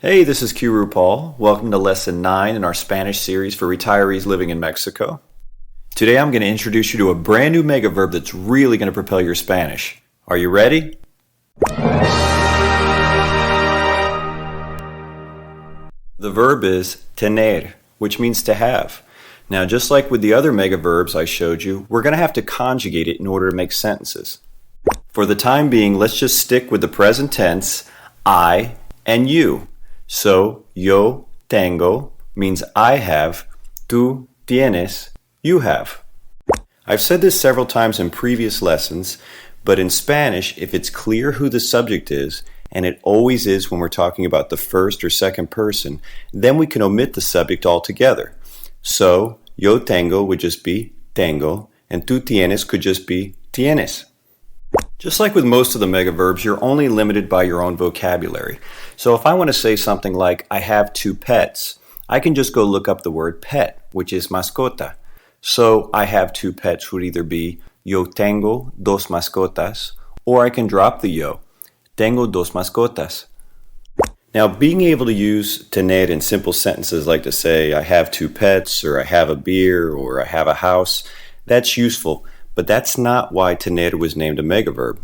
Hey, this is Q Paul. Welcome to Lesson 9 in our Spanish series for retirees living in Mexico. Today I'm going to introduce you to a brand new megaverb that's really going to propel your Spanish. Are you ready? The verb is tener, which means to have. Now, just like with the other megaverbs I showed you, we're going to have to conjugate it in order to make sentences. For the time being, let's just stick with the present tense, I and you. So, yo tengo means I have, tú tienes, you have. I've said this several times in previous lessons, but in Spanish, if it's clear who the subject is, and it always is when we're talking about the first or second person, then we can omit the subject altogether. So, yo tengo would just be tengo, and tú tienes could just be tienes. Just like with most of the megaverbs, you're only limited by your own vocabulary. So if I want to say something like, I have 2 pets, I can just go look up the word pet, which is mascota. So I have 2 pets would either be, yo tengo dos mascotas, or I can drop the yo, tengo dos mascotas. Now, being able to use tener in simple sentences like to say, I have 2 pets, or I have a beer, or I have a house, that's useful. But that's not why tener was named a megaverb.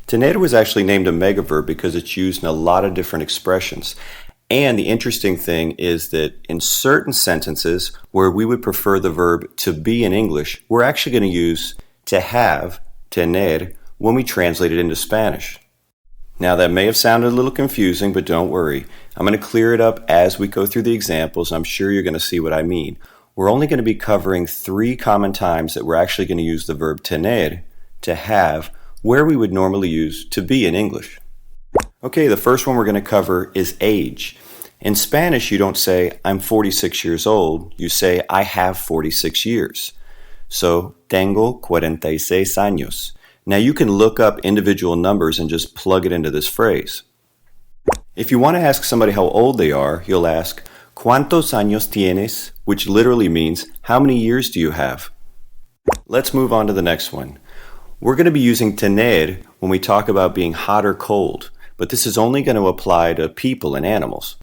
Tener was actually named a megaverb because it's used in a lot of different expressions. And the interesting thing is that in certain sentences where we would prefer the verb to be in English, we're actually going to use to have, tener, when we translate it into Spanish. Now that may have sounded a little confusing, but don't worry. I'm going to clear it up as we go through the examples. I'm sure you're going to see what I mean. We're only going to be covering 3 common times that we're actually going to use the verb tener, to have, where we would normally use to be in English. Okay, the first one we're going to cover is age. In Spanish, you don't say, I'm 46 years old. You say, I have 46 years. So, tengo 46 años. Now, you can look up individual numbers and just plug it into this phrase. If you want to ask somebody how old they are, you'll ask, ¿Cuántos años tienes? Which literally means, how many years do you have? Let's move on to the next one. We're going to be using tener when we talk about being hot or cold, but this is only going to apply to people and animals.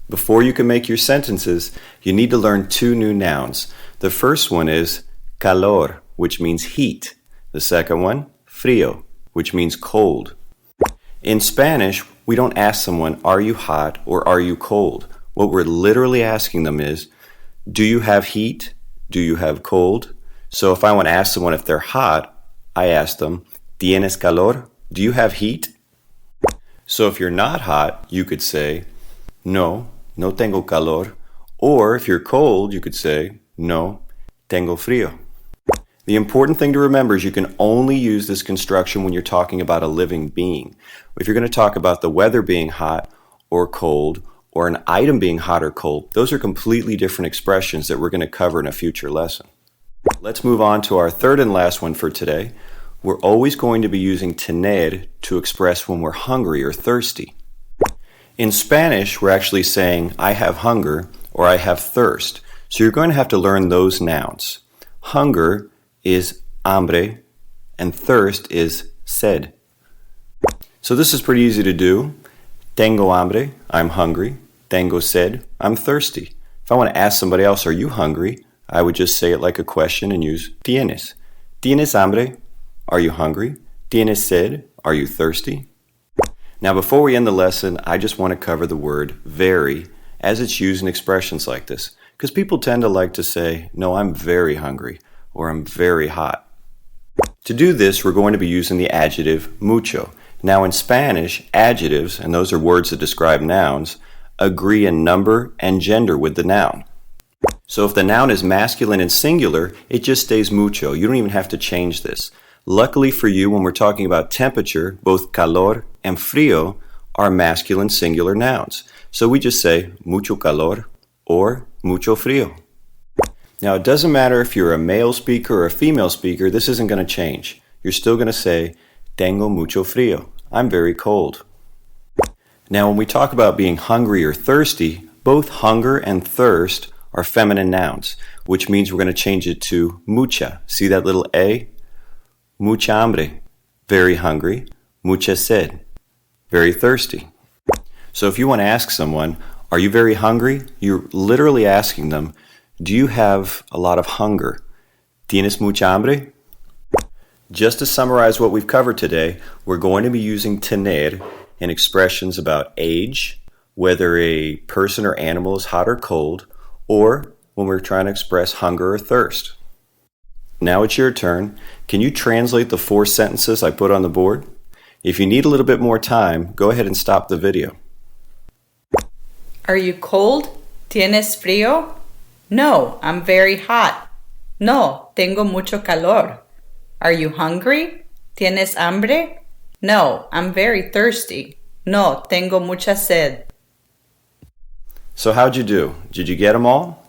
Before you can make your sentences, you need to learn 2 new nouns. The first one is calor, which means heat. The second one, frío, which means cold. In Spanish, we don't ask someone, are you hot or are you cold? What we're literally asking them is, do you have heat? Do you have cold? So if I want to ask someone if they're hot, I ask them, ¿Tienes calor? Do you have heat? So if you're not hot, you could say, no tengo calor. Or if you're cold, you could say, no tengo frío. The important thing to remember is you can only use this construction when you're talking about a living being. If you're going to talk about the weather being hot or cold, or an item being hot or cold, those are completely different expressions that we're going to cover in a future lesson. Let's move on to our third and last one for today. We're always going to be using tener to express when we're hungry or thirsty. In Spanish, we're actually saying, I have hunger or I have thirst. So you're going to have to learn those nouns. Hunger is hambre and thirst is sed. So this is pretty easy to do. Tengo hambre, I'm hungry. Tengo sed, I'm thirsty. If I want to ask somebody else, are you hungry? I would just say it like a question and use tienes. ¿Tienes hambre? Are you hungry? ¿Tienes sed? Are you thirsty? Now, before we end the lesson, I just want to cover the word very as it's used in expressions like this, because people tend to like to say, no, I'm very hungry, or I'm very hot. To do this, we're going to be using the adjective mucho. Now, in Spanish, adjectives, and those are words that describe nouns, agree in number and gender with the noun. So if the noun is masculine and singular, it just stays mucho. You don't even have to change this. Luckily for you, when we're talking about temperature, both calor and frío are masculine singular nouns. So we just say mucho calor or mucho frío. Now, it doesn't matter if you're a male speaker or a female speaker, this isn't going to change. You're still going to say, tengo mucho frío. I'm very cold. Now, when we talk about being hungry or thirsty, both hunger and thirst are feminine nouns, which means we're going to change it to mucha. See that little A? Mucha hambre, very hungry. Mucha sed, very thirsty. So if you want to ask someone, are you very hungry? You're literally asking them, do you have a lot of hunger? ¿Tienes mucha hambre? Just to summarize what we've covered today, we're going to be using tener in expressions about age, whether a person or animal is hot or cold, or when we're trying to express hunger or thirst. Now it's your turn. Can you translate the 4 sentences I put on the board? If you need a little bit more time, go ahead and stop the video. Are you cold? ¿Tienes frío? No, I'm very hot. No, tengo mucho calor. Are you hungry? ¿Tienes hambre? No, I'm very thirsty. No, tengo mucha sed. So how'd you do? Did you get them all?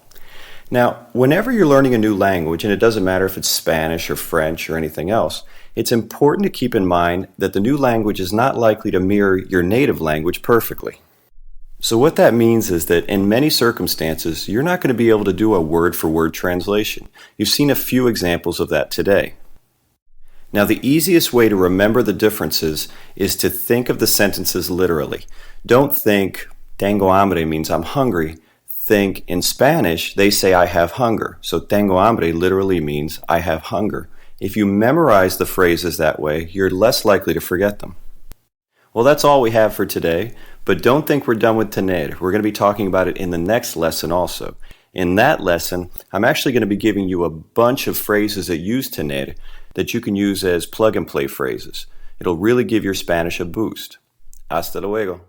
Now, whenever you're learning a new language, and it doesn't matter if it's Spanish or French or anything else, it's important to keep in mind that the new language is not likely to mirror your native language perfectly. So what that means is that in many circumstances, you're not going to be able to do a word-for-word translation. You've seen a few examples of that today. Now, the easiest way to remember the differences is to think of the sentences literally. Don't think, tengo hambre means I'm hungry. Think, in Spanish, they say I have hunger. So tengo hambre literally means I have hunger. If you memorize the phrases that way, you're less likely to forget them. Well, that's all we have for today, but don't think we're done with tener. We're going to be talking about it in the next lesson also. In that lesson, I'm actually going to be giving you a bunch of phrases that use tener that you can use as plug-and-play phrases. It'll really give your Spanish a boost. Hasta luego.